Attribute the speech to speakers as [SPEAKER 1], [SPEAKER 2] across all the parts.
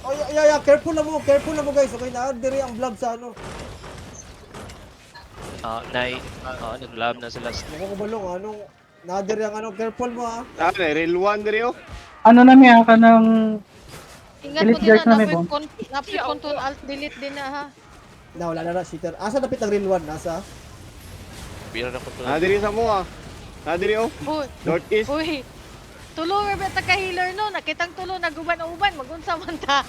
[SPEAKER 1] Oh, yeah, careful na mo guys. Okay na, diri ang vlog sa ano.
[SPEAKER 2] Nag-lab na sila.
[SPEAKER 1] Ako kubalong, anong, nadiri ang ano, careful mo ha.
[SPEAKER 3] Real one diri oh.
[SPEAKER 4] Ano na niya ka ng
[SPEAKER 5] Ingat mo
[SPEAKER 4] Elite
[SPEAKER 5] din
[SPEAKER 4] guards
[SPEAKER 5] na
[SPEAKER 4] na may
[SPEAKER 5] napoy control alt delete din na ha.
[SPEAKER 1] Na, wala na, cheater. Asa dapit ang real one? Nasa?
[SPEAKER 2] Bira na ko to.
[SPEAKER 3] Diri sa mo ah. Diri oh.
[SPEAKER 5] Uy,
[SPEAKER 3] Northeast.
[SPEAKER 5] uy. Tulo ra ba ta ka healer no? Nakitang tulo naguban-uban magunsa man ta.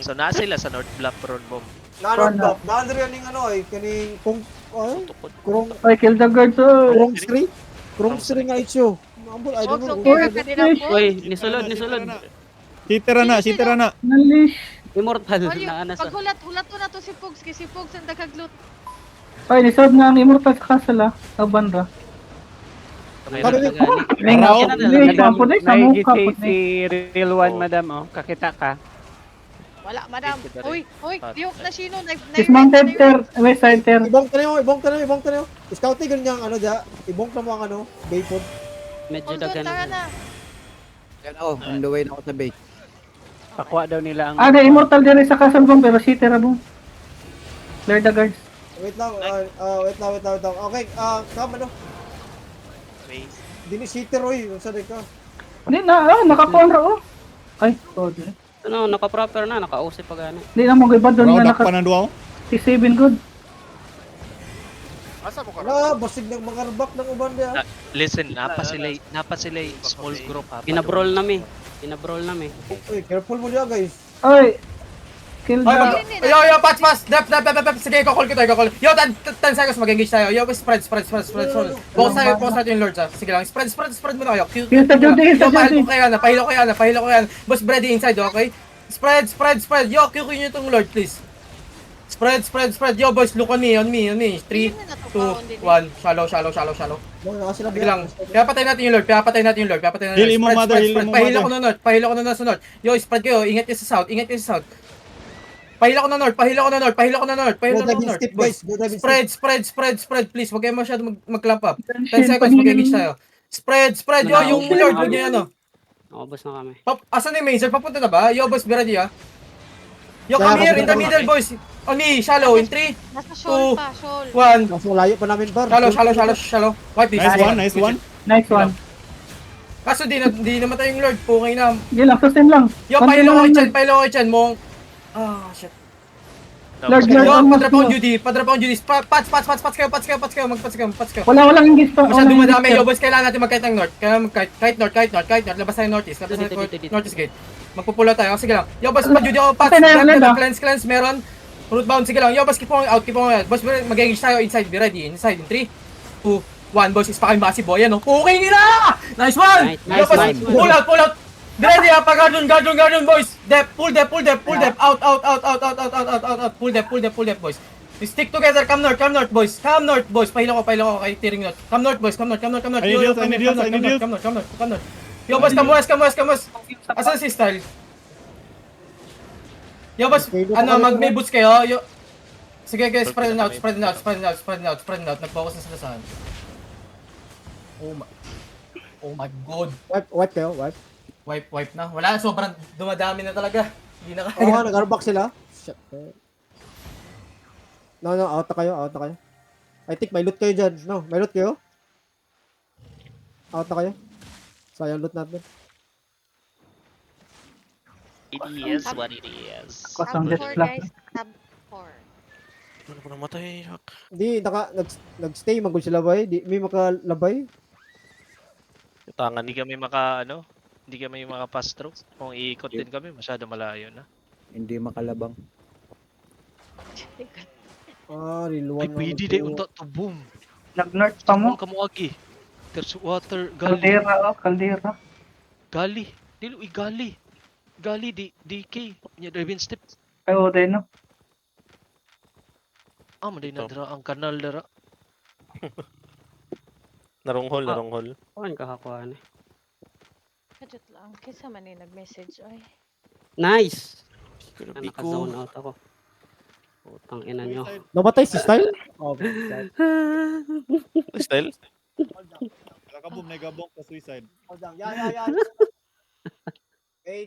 [SPEAKER 2] So na sila sa North Bluff Road bomb.
[SPEAKER 1] Nanong, nadiri ang ano ay, kaning, kung,
[SPEAKER 2] Tukod.
[SPEAKER 1] kurong,
[SPEAKER 4] Ay, kill the guards.
[SPEAKER 1] kurong street? Kurong street nga itsyo. Mambol, I don't know.
[SPEAKER 5] Okay ka din ako.
[SPEAKER 6] Uy, nisulod.
[SPEAKER 7] Cheater na.
[SPEAKER 4] Nalish.
[SPEAKER 6] Immortal
[SPEAKER 5] Mario,
[SPEAKER 6] na anas.
[SPEAKER 5] paghulat to na to si Pogs kasi si Pogs ang dagaglut.
[SPEAKER 4] Ay, nisod nga ang immortal sa castle Taban ra.
[SPEAKER 6] Madam, si real one, madam, oh. Kakita ka.
[SPEAKER 5] Wala madam. Uy, diok na sino
[SPEAKER 4] Dismounted ter, west side ter.
[SPEAKER 1] Ibong tayo. Scouting ganyan ano dia. Ibong na mo ang ano, baypod.
[SPEAKER 6] Medyo
[SPEAKER 5] Tara
[SPEAKER 6] dagan.
[SPEAKER 5] na.
[SPEAKER 8] Yan ako, on the way na ako sa base.
[SPEAKER 6] Pakuha daw nila ang...
[SPEAKER 4] Ada immortal dire sa castle bong pero cheater ra bong. Clear the guards.
[SPEAKER 1] Wait lang. Okay, come ano. Dini cheater oy, unsa day ka?
[SPEAKER 4] Hindi na, nakakuha ra oh. Ay, sorry.
[SPEAKER 6] Ano, naka-proper na, naka-OC pa gani.
[SPEAKER 4] Hindi na mo gibad doon nga
[SPEAKER 7] Rodak pa na duwa.
[SPEAKER 4] T7 good.
[SPEAKER 3] Asa mo ka?
[SPEAKER 1] Wala, basig ng mga rbak ng uban dia.
[SPEAKER 2] Listen, napa sila small group ha.
[SPEAKER 6] Pinabrol nami.
[SPEAKER 1] Uy, careful mo dia guys.
[SPEAKER 4] Ay. Kill the...
[SPEAKER 9] Yo, patch. Dep. Sige, i-call kita. Yo, 10 seconds mag-engage tayo. Yo, spread. Focus tayo yung lords ah. Sige lang, spread muna kayo.
[SPEAKER 4] Kill sa Judy,
[SPEAKER 9] Yo, pahilo ko yan. Boss, ready inside, okay? Spread. Yo, QQ nyo itong lord, please. Spread. Yo, boys, look on me. 3, 2, 1. Shallow.
[SPEAKER 1] Mga sila
[SPEAKER 9] Sige lang. Kaya patayin natin yung lord.
[SPEAKER 7] Heal mo, mother.
[SPEAKER 9] Pahilo ko na sa north. Yo, spread kayo. Ingat kayo sa south. Pahilo ko na north. Boys. Spread, please. Huwag kayo masyado mag-clamp up. 10 seconds, mag-engage tayo. Spread. Yo, yung lord, huwag niyo ano.
[SPEAKER 6] Nakabos na kami.
[SPEAKER 9] Asan na yung main? Sir, papunta na ba? Yo, boss, be ready ah. Yo, come here, in the middle, boys. On me, shallow, in 3,
[SPEAKER 5] Nasa shoal pa, shoal.
[SPEAKER 9] 1.
[SPEAKER 1] Kaso layo pa namin par.
[SPEAKER 9] Shallow. Wipe this.
[SPEAKER 7] Nice one.
[SPEAKER 4] Nice one.
[SPEAKER 9] Kaso di namatay yung lord. Pukay na.
[SPEAKER 4] Sige lang, sustain lang.
[SPEAKER 9] Yo, pahilo ko dyan, mong. Ah, shit.
[SPEAKER 4] Lord,
[SPEAKER 9] Yo,
[SPEAKER 4] almost
[SPEAKER 9] padrap on Judy. Patch kayo. Magpatch kayo.
[SPEAKER 4] Walang engage pa.
[SPEAKER 9] Masyadong madami. Yo, boys, kailangan natin mag-kite ng north. Kahit north. Labas tayo northeast. Northeast gate. Magpupula tayo. Sige lang. Yo, boss, Judy ako. Patch. Cleanse. Meron. Root bound. Sige lang. Yo, boss, keep on out. Boss, mag-engage tayo inside. Be ready. Inside. In 3, 2, 1. Boss, ispakin massive boy. Yan, oh. Okay nila! Nice one! Yo, boss, pull out. Be ready, ha. Guard, boys. Pull dep. Out. Pull dep, boys. Stick together. Come north, boys. Pahilo ko kay Tiring North. Come north, boys. Come north.
[SPEAKER 7] I need heals.
[SPEAKER 9] Come north. Yo, boss, come west. Asan si Style? Yo, boss, may boots kayo. Yo. Sige, guys, spread out. Nag-focus na sila saan. Oh my god.
[SPEAKER 1] Wipe kayo.
[SPEAKER 9] Wipe na. Wala, sobrang dumadami na talaga. Hindi na
[SPEAKER 1] Oo nga,
[SPEAKER 9] kaya.
[SPEAKER 1] nag-arbak sila. Shit. No, out na kayo. I think may loot kayo dyan. No, may loot kayo. Out na kayo. Sayang loot natin.
[SPEAKER 2] It is what it is.
[SPEAKER 4] Kasang
[SPEAKER 5] Tab
[SPEAKER 4] jet
[SPEAKER 5] 4
[SPEAKER 4] black.
[SPEAKER 5] guys, tab 4.
[SPEAKER 2] Ano ko namatay?
[SPEAKER 1] Hindi, nag-stay magul sila ba? Di may makalabay.
[SPEAKER 2] Tangan, hindi kami maka-pass through. Kung iikot din kami, masyado malayo na.
[SPEAKER 8] Hindi makalabang.
[SPEAKER 1] Real one.
[SPEAKER 2] Pwede day unta to boom.
[SPEAKER 4] Nag-north pa mo.
[SPEAKER 2] Kamu agi. There's water, gali.
[SPEAKER 4] Caldera.
[SPEAKER 2] Gali. Dilo, gali. Gali, DK. Nya Draven step.
[SPEAKER 4] Ay, oday no.
[SPEAKER 2] Maday na dira ang kanal dira.
[SPEAKER 10] Naronghol.
[SPEAKER 6] Kuhan kakakuha na.
[SPEAKER 5] Kadot lang, kisa man nag-message ay.
[SPEAKER 6] Nice! Naka-zone out ako. Putang ina nyo.
[SPEAKER 1] Namatay si Style?
[SPEAKER 10] Style?
[SPEAKER 7] Nakabom, negabong ka suicide.
[SPEAKER 1] Yan.
[SPEAKER 3] 8,